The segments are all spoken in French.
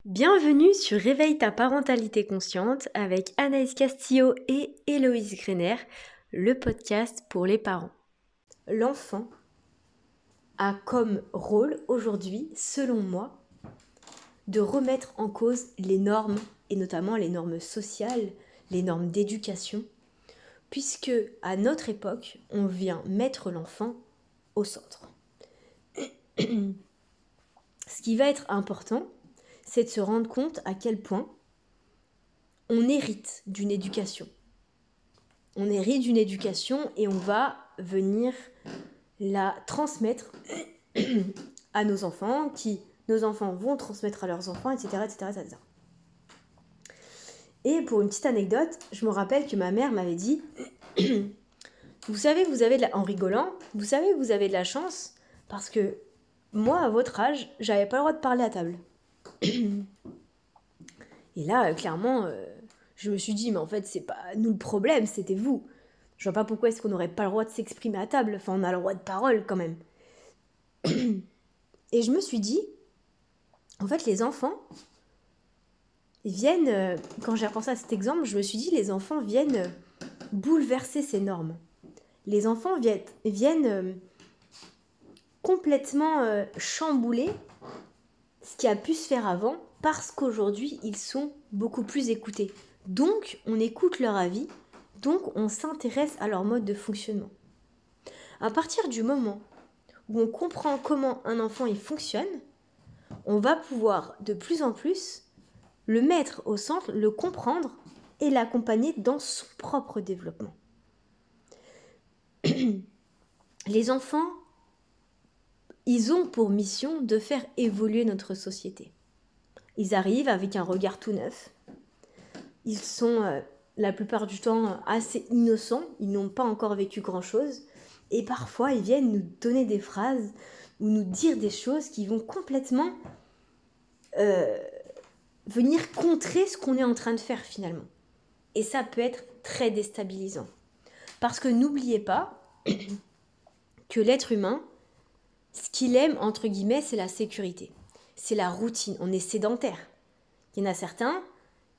Bienvenue sur Réveille ta parentalité consciente avec Anaïs Castillo et Héloïse Grener, le podcast pour les parents. L'enfant a comme rôle aujourd'hui, selon moi, de remettre en cause les normes, et notamment les normes sociales, les normes d'éducation, puisque à notre époque, on vient mettre l'enfant au centre. Ce qui va être important, c'est de se rendre compte à quel point on hérite d'une éducation. On hérite d'une éducation et on va venir la transmettre à nos enfants, nos enfants vont transmettre à leurs enfants, etc., etc., etc. Et pour une petite anecdote, je me rappelle que ma mère m'avait dit vous savez, en rigolant, vous savez, vous avez de la chance parce que moi, à votre âge, j'avais pas le droit de parler à table. Et là, clairement, je me suis dit, mais en fait, c'est pas nous le problème, c'était vous. Je vois pas pourquoi est-ce qu'on n'aurait pas le droit de s'exprimer à table. Enfin, on a le droit de parole quand même. Et je me suis dit, en fait, les enfants viennent, quand j'ai repensé à cet exemple, je me suis dit, les enfants viennent bouleverser ces normes. Les enfants viennent complètement chambouler ce qui a pu se faire avant parce qu'aujourd'hui, ils sont beaucoup plus écoutés. Donc, on écoute leur avis, donc on s'intéresse à leur mode de fonctionnement. À partir du moment où on comprend comment un enfant il fonctionne, on va pouvoir de plus en plus le mettre au centre, le comprendre et l'accompagner dans son propre développement. Les enfants, ils ont pour mission de faire évoluer notre société. Ils arrivent avec un regard tout neuf. Ils sont la plupart du temps assez innocents, ils n'ont pas encore vécu grand-chose. Et parfois, ils viennent nous donner des phrases ou nous dire des choses qui vont complètement venir contrer ce qu'on est en train de faire finalement. Et ça peut être très déstabilisant. Parce que n'oubliez pas que l'être humain, ce qu'il aime, entre guillemets, c'est la sécurité. C'est la routine. On est sédentaire. Il y en a certains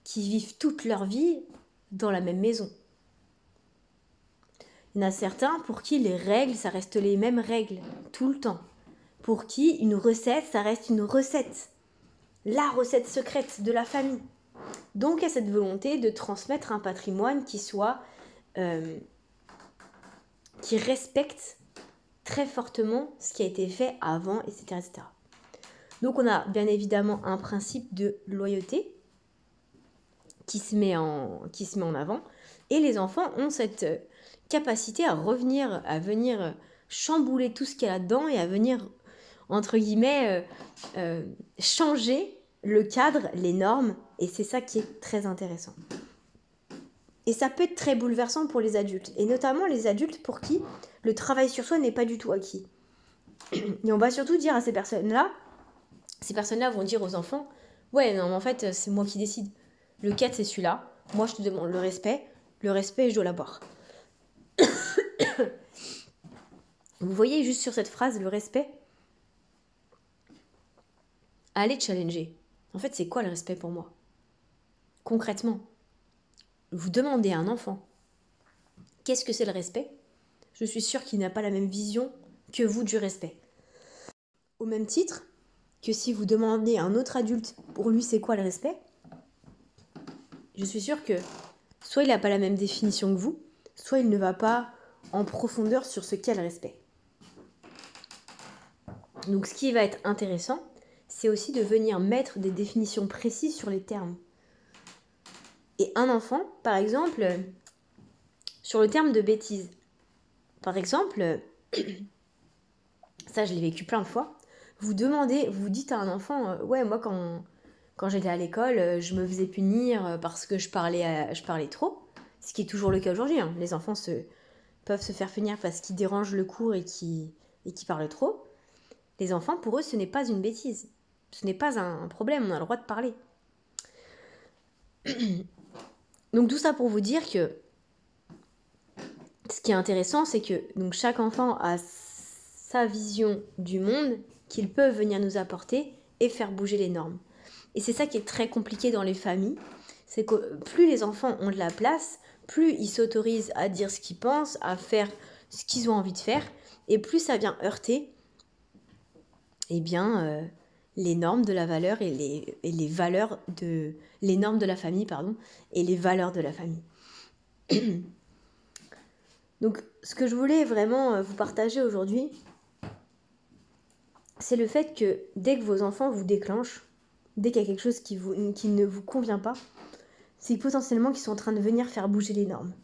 qui vivent toute leur vie dans la même maison. Il y en a certains pour qui les règles, ça reste les mêmes règles tout le temps. Pour qui une recette, ça reste une recette. La recette secrète de la famille. Donc il y a cette volonté de transmettre un patrimoine qui respecte très fortement ce qui a été fait avant, etc., etc. Donc on a bien évidemment un principe de loyauté qui se met en avant, et les enfants ont cette capacité à venir chambouler tout ce qu'il y a là-dedans et à venir, entre guillemets, changer le cadre, les normes, et c'est ça qui est très intéressant. Et ça peut être très bouleversant pour les adultes, et notamment les adultes pour qui le travail sur soi n'est pas du tout acquis. Et on va surtout dire à ces personnes-là vont dire aux enfants, ouais, non, mais en fait, c'est moi qui décide. Le cadre, c'est celui-là. Moi, je te demande le respect, je dois l'avoir. Vous voyez juste sur cette phrase, le respect, allez challenger. En fait, c'est quoi le respect pour moi ? Concrètement, vous demandez à un enfant, qu'est-ce que c'est le respect ? Je suis sûre qu'il n'a pas la même vision que vous du respect. Au même titre que si vous demandez à un autre adulte, pour lui, c'est quoi le respect ? Je suis sûre que soit il n'a pas la même définition que vous, soit il ne va pas en profondeur sur ce qu'est le respect. Donc ce qui va être intéressant, c'est aussi de venir mettre des définitions précises sur les termes. Et un enfant, par exemple, sur le terme de bêtise. Par exemple, ça je l'ai vécu plein de fois, vous dites à un enfant, ouais, moi quand j'étais à l'école, je me faisais punir parce que je parlais trop, ce qui est toujours le cas aujourd'hui. Hein. Les enfants peuvent se faire punir parce qu'ils dérangent le cours et qu'ils parlent trop. Les enfants, pour eux, ce n'est pas une bêtise. Ce n'est pas un problème, on a le droit de parler. Donc tout ça pour vous dire que ce qui est intéressant, c'est que donc, chaque enfant a sa vision du monde qu'il peut venir nous apporter et faire bouger les normes. Et c'est ça qui est très compliqué dans les familles, c'est que plus les enfants ont de la place, plus ils s'autorisent à dire ce qu'ils pensent, à faire ce qu'ils ont envie de faire, et plus ça vient heurter les normes de la valeur et les valeurs de les normes de la famille, pardon, et les valeurs de la famille. Donc, ce que je voulais vraiment vous partager aujourd'hui, c'est le fait que dès que vos enfants vous déclenchent, dès qu'il y a quelque chose qui ne vous convient pas, c'est potentiellement qu'ils sont en train de venir faire bouger les normes.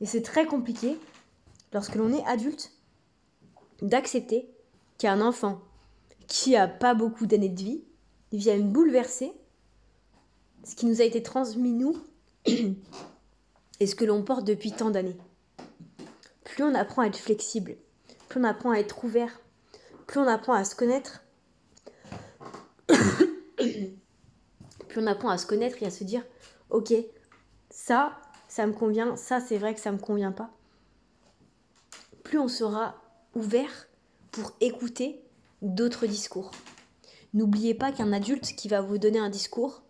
Et c'est très compliqué, lorsque l'on est adulte, d'accepter qu'un enfant qui n'a pas beaucoup d'années de vie vienne bouleverser ce qui nous a été transmis, nous, et ce que l'on porte depuis tant d'années. Plus on apprend à être flexible, plus on apprend à être ouvert, plus on apprend à se connaître, plus on apprend à se connaître et à se dire « Ok, ça me convient, ça c'est vrai que ça me convient pas », plus on sera ouvert pour écouter d'autres discours. N'oubliez pas qu'un adulte qui va vous donner un discours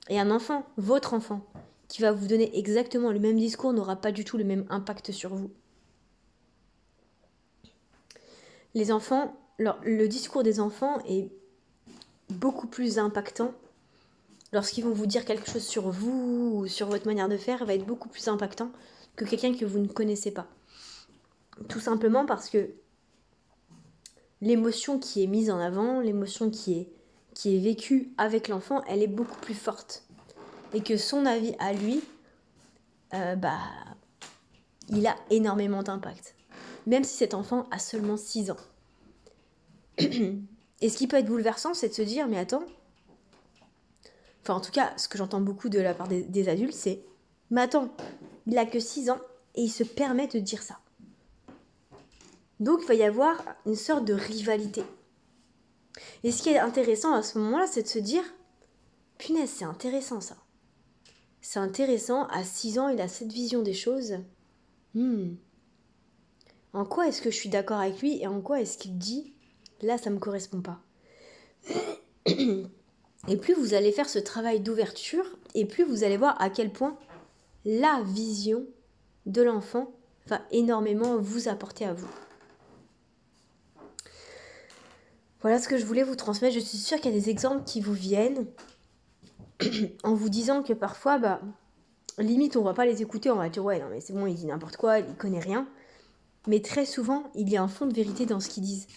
et un enfant, votre enfant, qui va vous donner exactement le même discours n'aura pas du tout le même impact sur vous. Les enfants, le discours des enfants est beaucoup plus impactant. Lorsqu'ils vont vous dire quelque chose sur vous ou sur votre manière de faire, va être beaucoup plus impactant que quelqu'un que vous ne connaissez pas. Tout simplement parce que l'émotion qui est mise en avant, l'émotion qui est vécue avec l'enfant, elle est beaucoup plus forte. Et que son avis à lui, il a énormément d'impact. Même si cet enfant a seulement 6 ans. Et ce qui peut être bouleversant, c'est de se dire, mais attends, enfin en tout cas, ce que j'entends beaucoup de la part des adultes, c'est, mais attends, il a que 6 ans et il se permet de dire ça. Donc il va y avoir une sorte de rivalité. Et ce qui est intéressant à ce moment-là, c'est de se dire, punaise, c'est intéressant ça. C'est intéressant, à 6 ans, il a cette vision des choses. En quoi est-ce que je suis d'accord avec lui et en quoi est-ce qu'il dit, là ça me correspond pas. Et plus vous allez faire ce travail d'ouverture, et plus vous allez voir à quel point la vision de l'enfant va énormément vous apporter à vous. Voilà ce que je voulais vous transmettre. Je suis sûre qu'il y a des exemples qui vous viennent en vous disant que parfois, limite, on va pas les écouter, on va dire, ouais, non, mais c'est bon, il dit n'importe quoi, il connaît rien. Mais très souvent, il y a un fond de vérité dans ce qu'ils disent.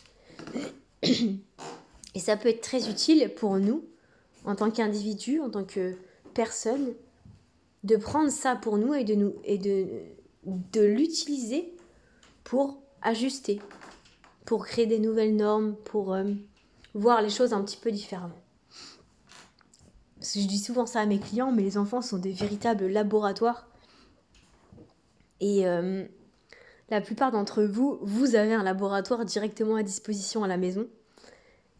Et ça peut être très utile pour nous, en tant qu'individu, en tant que personne, de prendre ça pour nous et de l'utiliser pour ajuster, pour créer des nouvelles normes, pour voir les choses un petit peu différemment. Parce que je dis souvent ça à mes clients, mais les enfants sont des véritables laboratoires. Et la plupart d'entre vous, vous avez un laboratoire directement à disposition à la maison.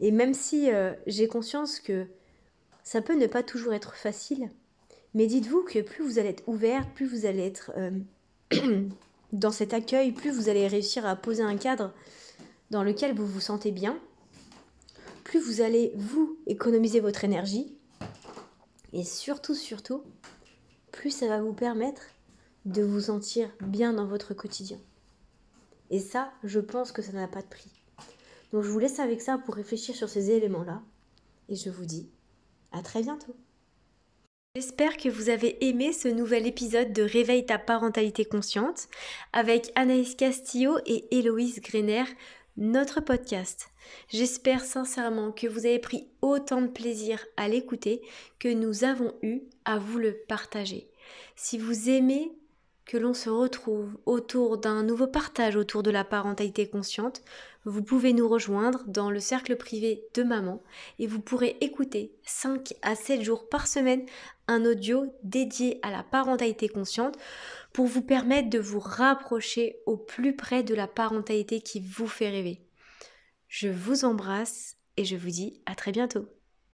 Et même si j'ai conscience que ça peut ne pas toujours être facile, mais dites-vous que plus vous allez être ouvert, plus vous allez être dans cet accueil, plus vous allez réussir à poser un cadre dans lequel vous vous sentez bien, plus vous allez, vous, économiser votre énergie. Et surtout, plus ça va vous permettre de vous sentir bien dans votre quotidien. Et ça, je pense que ça n'a pas de prix. Donc je vous laisse avec ça pour réfléchir sur ces éléments-là. Et je vous dis à très bientôt. J'espère que vous avez aimé ce nouvel épisode de Réveille ta parentalité consciente avec Anaïs Castillo et Héloïse Greiner, notre podcast. J'espère sincèrement que vous avez pris autant de plaisir à l'écouter que nous avons eu à vous le partager. Si vous aimez que l'on se retrouve autour d'un nouveau partage autour de la parentalité consciente, vous pouvez nous rejoindre dans le cercle privé de maman et vous pourrez écouter 5 à 7 jours par semaine un audio dédié à la parentalité consciente pour vous permettre de vous rapprocher au plus près de la parentalité qui vous fait rêver. Je vous embrasse et je vous dis à très bientôt.